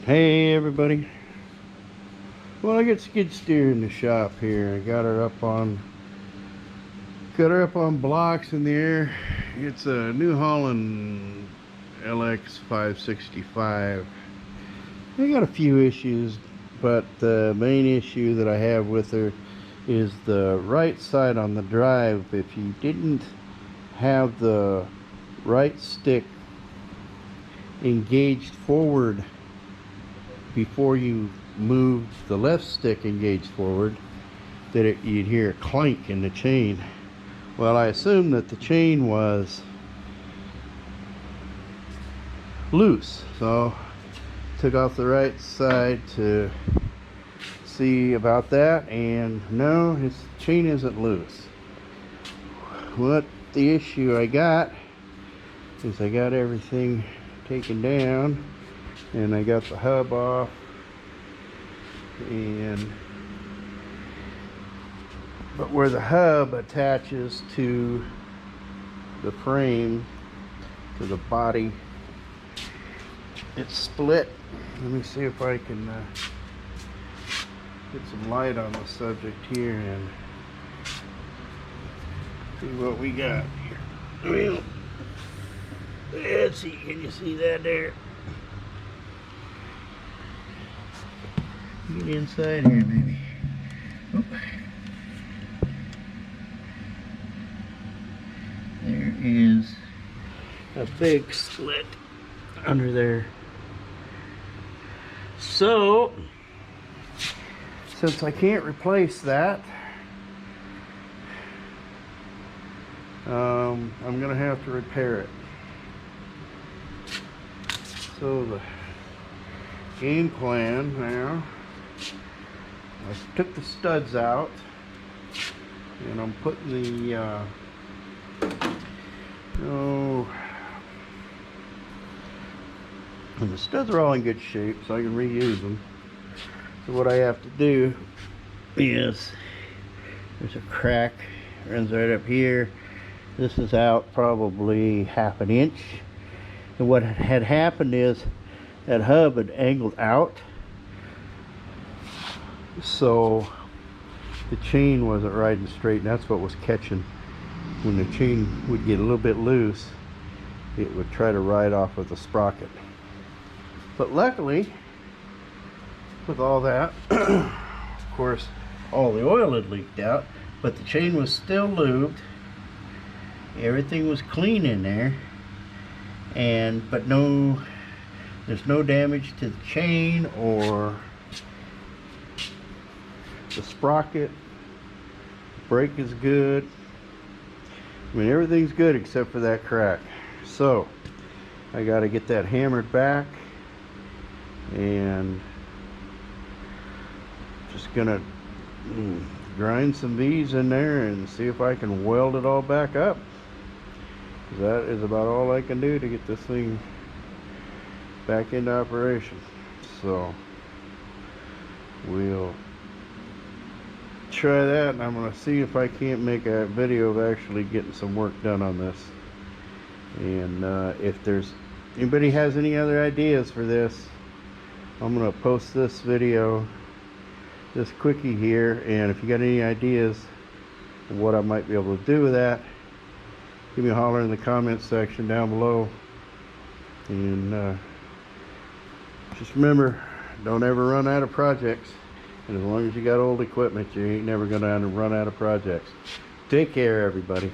Hey everybody. Well, I got skid steer in the shop here. I got her up on blocks in the air. It's a New Holland Lx565. I got a few issues, but the main issue that I have with her is the right side on the drive. If you didn't have the right stick engaged forward before you move the left stick engaged forward, that you'd hear a clank in the chain. Well, I assumed that the chain was loose, so took off the right side to see about that, and no, his chain isn't loose. What the issue I got is I got everything taken down and I got the hub off, but where the hub attaches to the frame, to the body, it's split. Let me see if I can get some light on the subject here and see what we got here. Well, let's see, can you see that there? Get inside here, maybe. Oh. There is a big split under there. So, since I can't replace that, I'm gonna have to repair it. So the game plan now, I took the studs out and I'm putting the and the studs are all in good shape, so I can reuse them. So what I have to do is, there's a crack, runs right up here. This is out probably ½ an inch. And what had happened is that hub had angled out, so the chain wasn't riding straight, and that's what was catching. When the chain would get a little bit loose, it would try to ride off of the sprocket. But luckily, with all that, of course, all the oil had leaked out, but the chain was still lubed. Everything was clean in there, but there's no damage to the chain or the sprocket. Brake is good. I mean, everything's good except for that crack. So I got to get that hammered back, and just gonna grind some V's in there and see if I can weld it all back up. That is about all I can do to get this thing back into operation. So we'll try that, and I'm going to see if I can't make a video of actually getting some work done on this. And if there's anybody has any other ideas for this, I'm going to post this video, this quickie here, and if you got any ideas of what I might be able to do with that, give me a holler in the comments section down below. And just remember, don't ever run out of projects. And as long as you got old equipment, you ain't never gonna run out of projects. Take care, everybody.